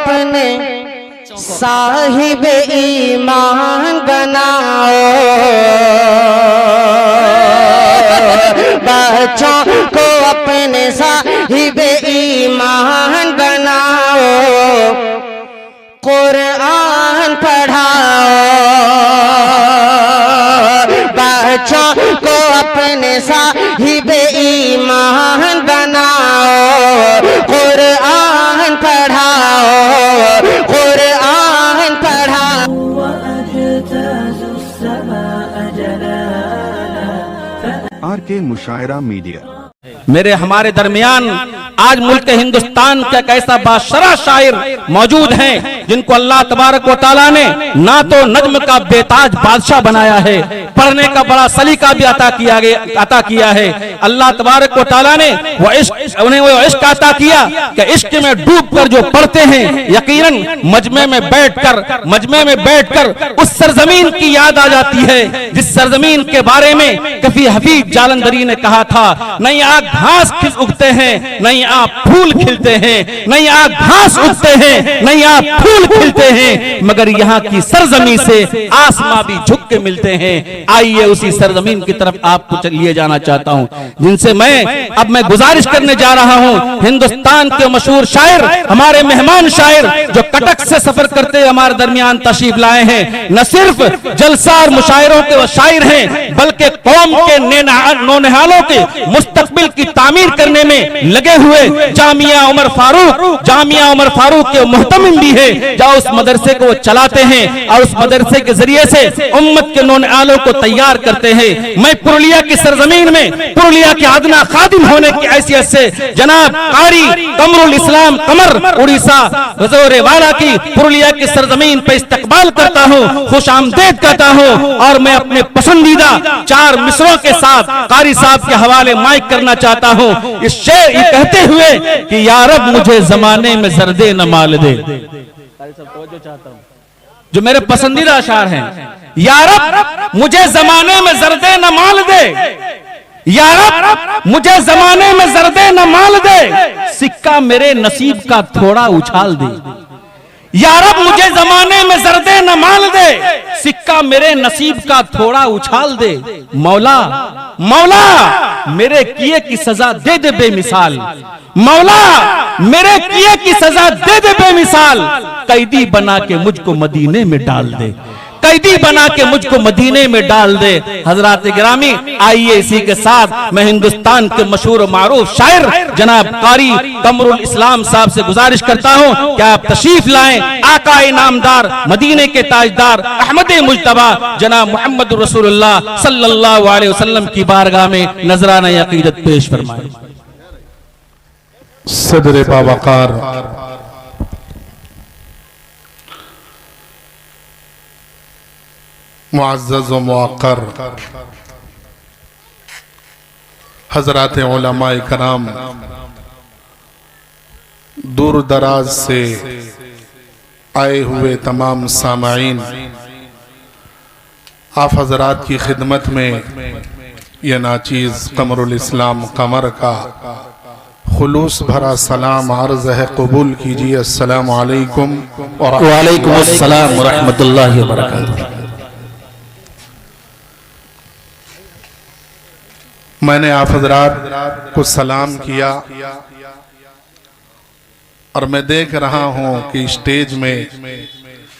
अपने साहिब ईमान बनाओ, बच्चों को अपने साहिब ईमान बनाओ, कुरान पढ़ाओ, बच्चों को अपने साहिब ईमान बनाओ, कुरान पढ़ाओ, कुरान पढ़ाओ। RK Mushaira Media. मेरे हमारे दरमियान आज मुल्क हिंदुस्तान का एक ऐसा बादशाह शायर मौजूद हैं जिनको अल्लाह तबारक व तआला ने ना तो नज्म का बेताज बादशाह बनाया है, पढ़ने का बड़ा सलीका भी अता किया है। अल्लाह तबारक व तआला ने उन्हें वो इश्क अता किया कि इश्क में डूबकर जो पढ़ते हैं यकीनन मजमे में बैठकर उस सरजमीन की याद आ जाती है जिस सरजमीन के बारे में कभी हफीज जालंधरी ने कहा था, नहीं यहाँ घास उगते हैं, नहीं यहाँ फूल खिलते हैं, नहीं यहाँ घास उगते हैं, नहीं यहाँ फूल खिलते हैं, मगर यहाँ की सरजमीन से आसमां भी झुक के मिलते हैं। आइए उसी सरजमीन की तरफ आपको लिए जाना चाहता हूँ, जिनसे मैं गुजारिश करने जा रहा हूँ। हिंदुस्तान के मशहूर शायर, हमारे मेहमान शायर जो कटक से सफर करते हमारे दरमियान तशरीफ लाए हैं, न सिर्फ जलसा और मुशायरों के वो शायर हैं बल्कि कौम के नौनिहालों के मुस्तकबिल की तामीर करने में लगे हुए जामिया उमर फारूक के मुहतमिम भी है, जो उस मदरसे को चलाते हैं और उस मदरसे के जरिए से उम्मत के नौनिहालों को तैयार करते हैं। मैं पुरुलिया की सरजमीन में पुरुलिया के अदना खादिम होने की हैसियत से जनाब कारी कमरुल इस्लाम कमर उड़ीसा हजूरवाला की पुरुलिया की सरजमीन पे इस्तकबाल करता हूँ, खुश आमदेद कहता हूँ और मैं अपने पसंदीदा 4 मिसरों के साथ कारी साहब के हवाले माइक करना चाहता हूँ। इस शेर ये कहते हुए कि या रब मुझे जमाने में जर्दे न माल दे, जो मेरे पसंदीदा अशार हैं, या रब मुझे जमाने में जर्दे न माल दे, या रब मुझे जमाने में जर्दे न माल दे, सिक्का मेरे नसीब का थोड़ा उछाल दे, या रब मुझे जमाने में जर्दे न माल दे, सिक्का मेरे नसीब का थोड़ा उछाल दे, मौला मौला मेरे किए की सजा दे दे बेमिसाल, मौला मेरे किए की सजा दे दे बेमिसाल, कैदी बना के मुझको मदीने में डाल दे, कैदी बना के मुझको मदीने में डाल दे। हजरात गिरामी, आइए इसी के साथ मैं हिंदुस्तान के मशहूर मारूफ शायर जनाब कारी कमरुल इस्लाम साहब से गुजारिश करता हूं कि आप तशरीफ लाएं, आकाए नामदार मदीने के ताजदार अहमद मुज्तबा जनाब मोहम्मद रसूलुल्लाह सल्लल्लाहु अलैहि वसल्लम की बारगाह में नजराना अकीदत पेश फरमाएं। सदर बावकार मुअज़्ज़ज़ व मुअक्कर हज़रात उलमाए कराम, दूर दराज से आए हुए तमाम सामाईन, आप हज़रात की खिदमत में यह नाचीज़ कमरुल इस्लाम कमर का खुलूस भरा सलाम अर्ज़ है, कबूल कीजिए। अस्सलामु अलैकुम व वालेकुम अस्सलाम व रहमतुल्लाहि व बरकातुहू। मैंने आप हजरात को सलाम किया और मैं देख रहा हूं कि स्टेज में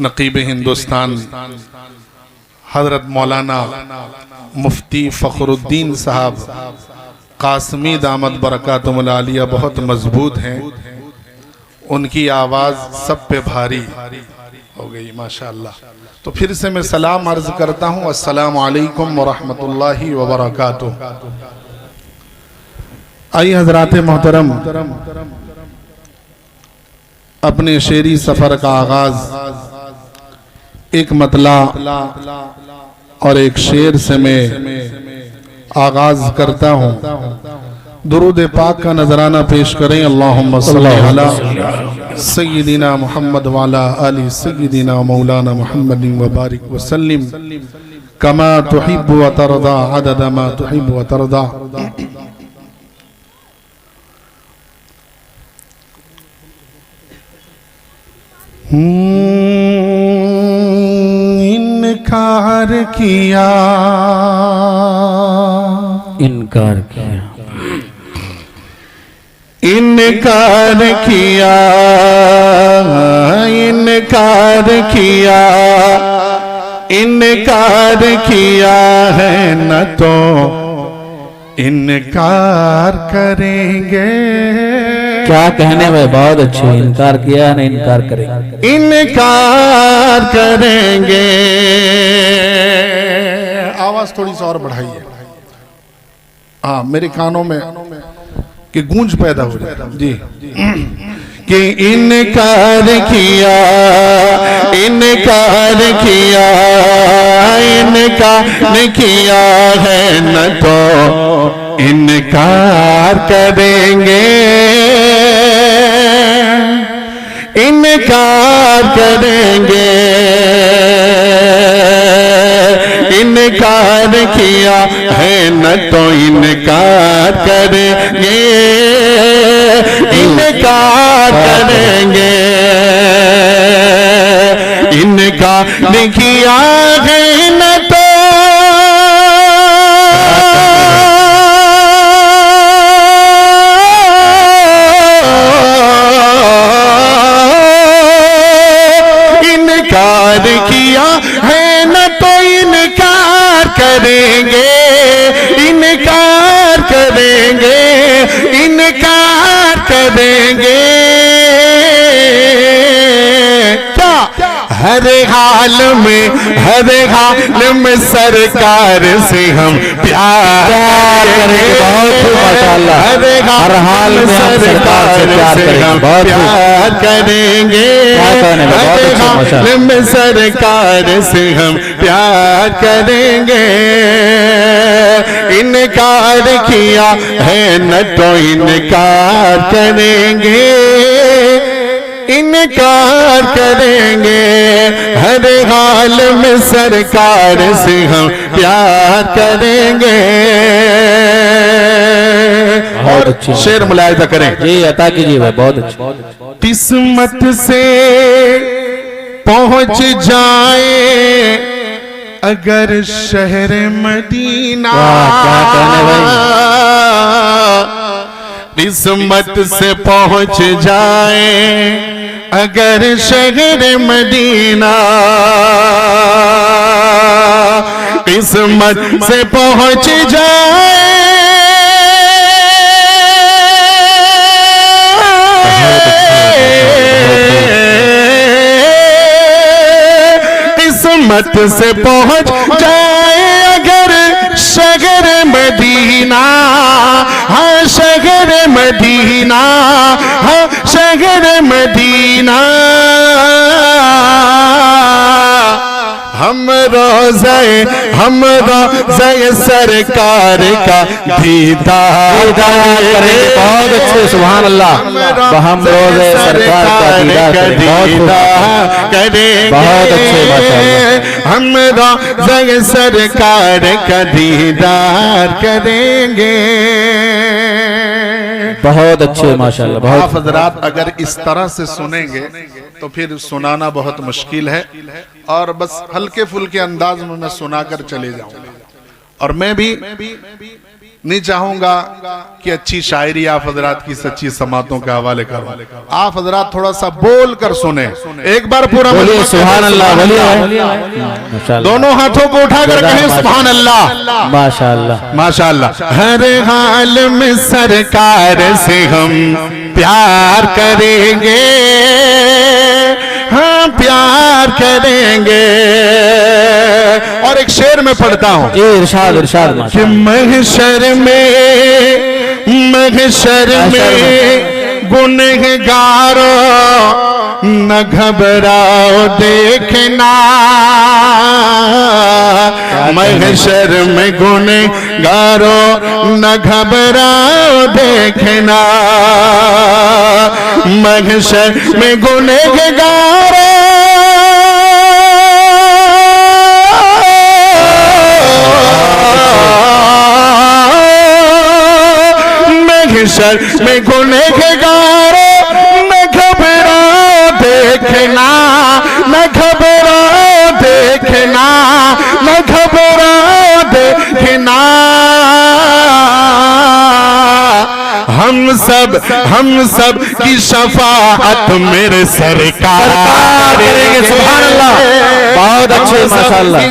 नकीब हिंदुस्तान हजरत मौलाना मुफ्ती फखरुद्दीन साहब कासमी दामद बरकातुहुल आलिया बहुत मजबूत हैं, उनकी आवाज़ सब पे भारी हो गई माशाअल्लाह। तो फिर से मैं सलाम अर्ज करता हूँ, अस्सलामु अलैकुम व रहमतुल्लाहि व बरकातुहू। आइए हजरात मोहतरम, अपने शेरी सफर का आगाज एक मतला और एक शेर से मैं आगाज करता हूँ। दुरूद पाक का नजराना पेश करें। अल्लाहुम्मा सल्ली अला सय्यिदिना मुहम्मद व अला आलि सय्यिदिना मौलाना मुहम्मदिन व बारिक व सल्लिम कमा तुहिब्बु व तरदा अदद मा तुहिब्बु व तरदा। इनकार किया, इनकार किया, इनकार किया, इनकार किया, इनकार किया है न तो इनकार करेंगे। क्या कहने में, बहुत अच्छे, इनकार किया न इनकार करेंगे, इनकार करेंगे। आवाज थोड़ी सी और बढ़ाइए, हाँ मेरे कानों में कि गूंज पैदा हो जाए जी। कि इनकार किया, इनकार किया, इनकार किया है न तो इनकार करेंगे, इनकार करेंगे, इनकार किया है न तो इनकार करेंगे, इनकार करेंगे, इनकार किया है न तो इनकार किया है न तो इनकार करेंगे, इनकार करेंगे, इनकार करेंगे। क्या हर हाल में, हर हाल में सरकार से हम प्यार करेंगे। माशाअल्लाह, हर हाल में सरकार से प्यार करेंगे, हर हाल में सरकार से हम प्यार करेंगे। इनकार किया है न तो इनकार करेंगे, इनकार करेंगे, हर हाल में सरकार से हम प्यार करेंगे। और शेर मुलाहिजा करें जी, अता कीजिए भाई, बहुत अच्छे। किस्मत से पहुंच जाए अगर शहर मदीना, क्या कहने भाई, किस्मत से पहुंच जाए अगर शहर मदीना, किस्मत से पहुंच जाए किस्मत से पहुंच जाए अगर शहर मदीना, हाँ शहर मदीना, हाँ शहर मदीना। हम रोज़े सरकार का दीदार करें। बहुत अच्छे, सुभान अल्लाह। हम रोज़े सरकार का दीदार करेंगे, बहुत अच्छे, माशाअल्लाह। हम रोज़े सरकार का दीदार करेंगे। बहुत अच्छे, माशाअल्लाह। बहुत आप हजरात अगर इस तरह से सुनेंगे तो फिर सुनाना बहुत मुश्किल है, और बस हल्के फुल्के अंदाज में मैं सुनाकर चले जाऊंगा। और मैं भी नहीं चाहूंगा कि अच्छी शायरी आप हजरात की सच्ची समातों के हवाले करूं। आप हजरात थोड़ा सा बोल कर सुने, एक बार पूरा बोलिए सुभान अल्लाह, बोलिए दोनों हाथों को उठाकर कहें सुभान अल्लाह, माशाअल्लाह, माशाअल्लाह। हर हाल में सरकार से हम प्यार करेंगे, हाँ प्यार करेंगे। और एक शेर में पढ़ता हूँ, इरशाद इरशाद, कि महशर में गुनहगारों न घबराओ देखना, महशर में गुनहगारों न घबराओ देखना, महशर में गुनहगारों महशर में गुनहगारों न घबराओ देखना, हम सब की शफाअत मेरे सरकार करेंगे। सुभान अल्लाह, बहुत अच्छे माशाअल्लाह।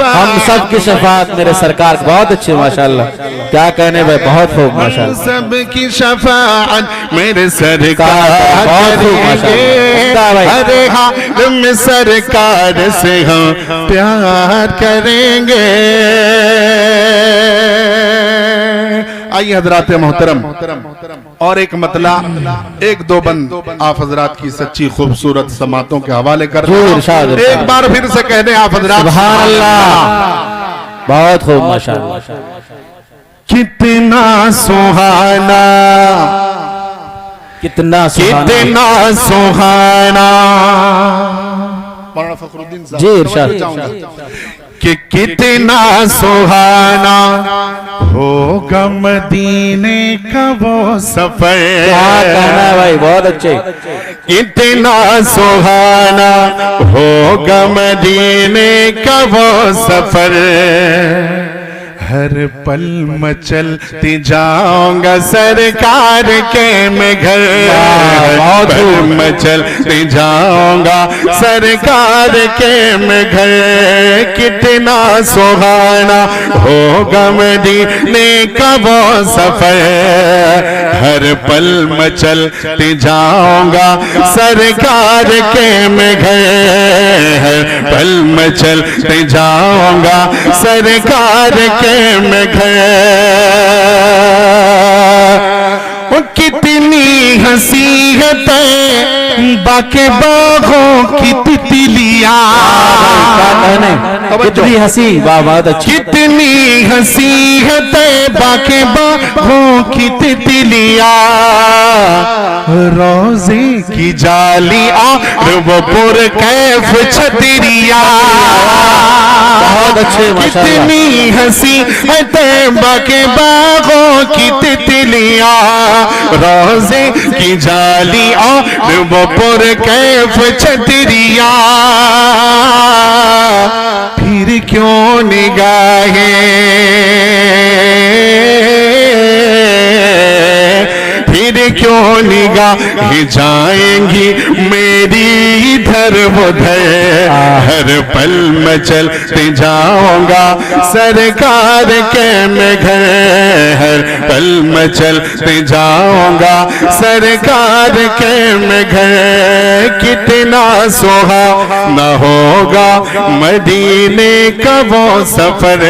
हम सब की शफाअत मेरे सरकार, बहुत अच्छे माशाअल्लाह। क्या कहने भाई, बहुत खूब माशाअल्लाह। सब की शफाअत मेरे सरकार बहुत खूब माशाअल्लाह। हरे हाल में सरकार से हम प्यार करेंगे। आइए हजरात मोहतरम, और एक मतला, एक दो बंद आप हजरात की सच्ची खूबसूरत समातों के हवाले कर एक बार फिर से कह दें आप हजरात। सुभान अल्लाह, बहुत खूब माशाअल्लाह। कितना सुहाना, कितना कितना सुहाना। मौलाना फखरुद्दीन साहब जी इरशाद। कि कितना सुहाना होगा मदीने का वो सफर। क्या कहना है भाई, बहुत अच्छे। कितना सुहाना होगा मदीने का वो सफर। हर पल मचलती जाऊंगा सरकार के मैं घर। बहुत मचलती जाऊंगा सरकार के मैं घर। कितना सुहाना होगा मदीने का वो सफर। हर पल मचलती जाऊंगा सरकार के मैं घर। हर पल मचलती जाऊंगा सरकार के मैं घर। कितनी हसीहतें बाके बागों की तितलियां। कितनी हंसी, वाह बहुत अच्छी। कितनी हसीहतें बाके बागों की तितलियां। रोजे की जाली और वो पुरकैफ छतरिया। बहुत अच्छे माशाअल्लाह। कितनी हंसी है तैबा के बागों की तितलियां। रोजे की जाली और वो पुरकैफ छतरिया। फिर क्यों निगाहें, फिर क्यों निगाहें जाएंगी मेरी इधर उधर। हर पल मैं चलते जाऊंगा सरकार के मैं घर। हर पल मैं चलते जाऊंगा सरकार के मैं घर। कितना सुहाना होगा मदीने का वो सफर।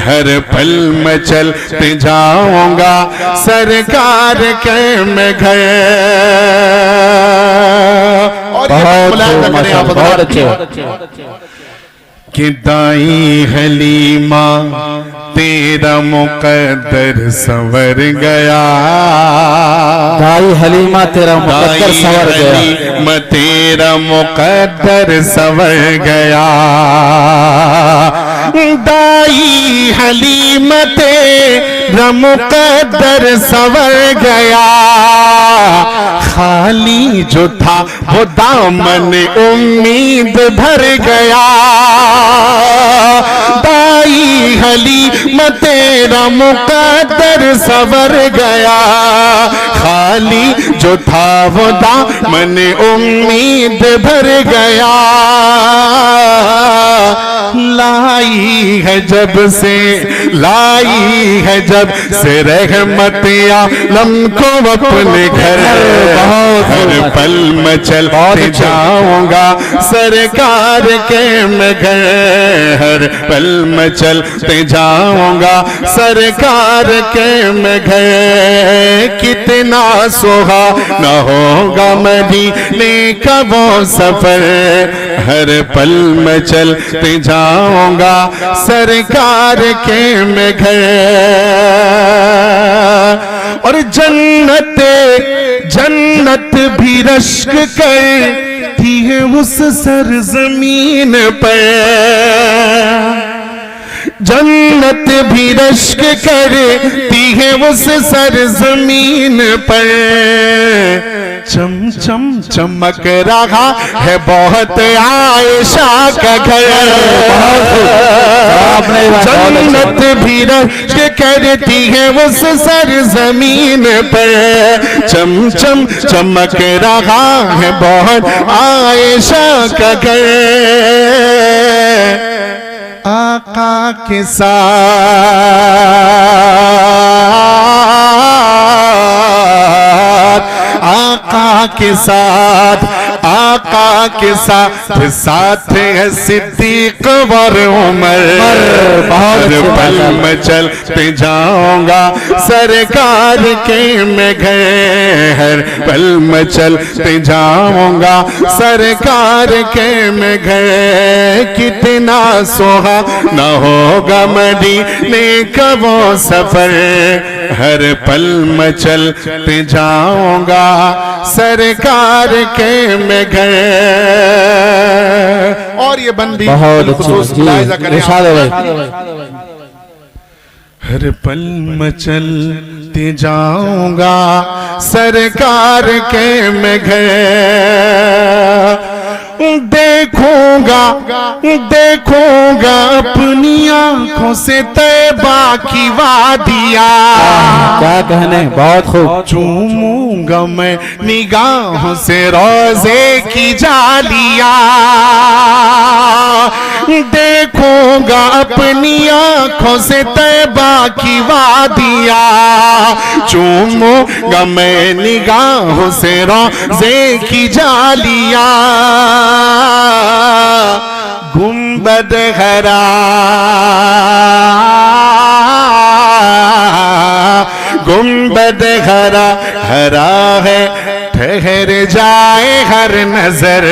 हर पल मैं चलते जाऊंगा सरकार के मैं घर। बहुत अच्छे। कि दाई हलीमा तेरा मुकद्दर संवर गया। दाई हलीमा तेरा मुकद्दर संवर गया। तेरा मुकद्दर संवर गया। दाई हलीमा तेरा मुकद्दर संवर गया। खाली जो था वो दामन उम्मीद भर गया। दाई हलीमा तेरा मुकद्दर संवर गया। खाली जो था वो दामन उम्मीद भर गया। लाई है जब से, लाई है जब से रहमत आलम को अपने घर। हर पल मैं चलते जाऊंगा सरकार के मैं घर। हर पल मैं चलते जाऊंगा सरकार के मैं घर। कितना सुहाना होगा मदीने का वो सफर। हर पल मैं चलते जाऊंगा सरकार के मैं घर। और जन्नत जन्नत भी रश्क करती है उस सरजमीन पर। जन्नत भी रश्क करती है उस सरजमीन पर। चम चम चमक रहा है बहुत आयशा का घर, जन्नत भी रश करती है उस सरजमीन पर, चम चम चमक रहा है बहुत आयशा का घर। आका के साथ, आका के साथ, आका के साथ है सिद्दीक और उमर। हर पल में चलते जाऊंगा सरकार के मैं घर, हर पल में चलते जाऊंगा सरकार के मैं घर। कितना सोहा न होगा मदीने का वो सफर, हर पल में चलते जाऊंगा सरकार के मैं घर। और ये बंदी बहुत हर पल में चलते जाऊंगा सरकार के मैं घर। देखूंगा देखूंगा अपनी आंखों से तैबा की वादिया, क्या कहने, बहुत खूब। चूमूंगा मैं निगाहों से रोजे की जालिया, देखूंगा अपनी आंखों से तैबा की वादिया, चूमूंगा मैं निगाहों से रोजे की जालिया। गुंबद हरा, गुंबद हरा हरा है, ठहर जाए हर नजर,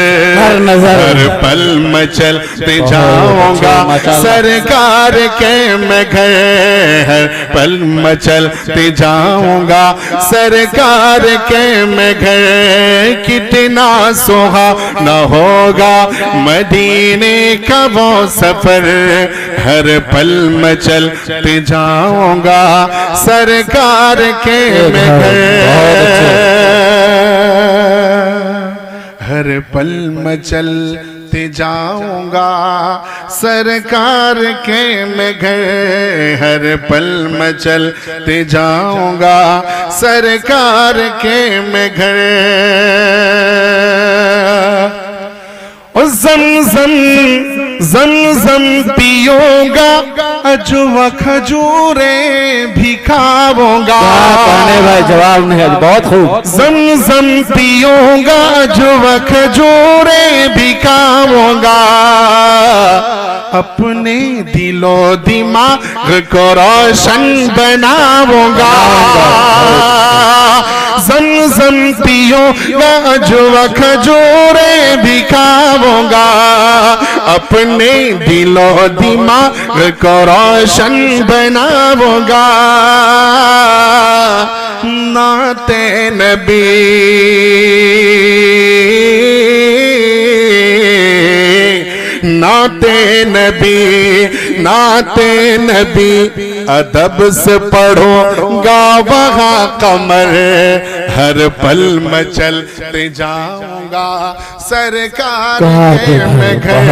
हर पल में चलते जाऊंगा सरकार के मैं घर, हर पल में चलते जाऊंगा सरकार के मैं घर। कितना सोहा न होगा मदीने का वो सफर, हर पल में चलते जाऊंगा सरकार के मैं घर, हर पल में चलते जाऊंगा सरकार के मैं घर, हर पल में चलते जाऊंगा सरकार के मैं घर। ज़मज़म ज़मज़म पियूंगा, अजवा खजूरें भी खाऊंगा। भाई जवाब नहीं है, बहुत खूब। ज़मज़म पियूंगा, अजवा खजूरें भी खाऊंगा, अपने दिलो दिमाग को रोशन बनाऊंगा। ज़मज़म पियूंगा, अजवा खजूरें भी खाऊंगा, अपने दिलो दिमाग को रोशन बनाऊंगा। नाते नबी, नाते नबी, नाते नबी, अदब से पढ़ूंगा वहाँ कमर, हर पल में चलते जाऊंगा सरकार के मैं घर,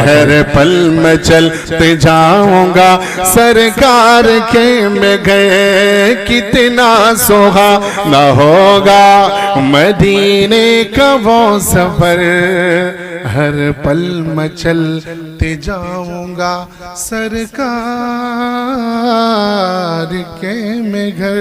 हर पल में चलते जाऊंगा सरकार के मैं घर। कितना सोहा न होगा मदीने का वो सफर, हर पल में चलते जाऊंगा सरकार के मैं घर।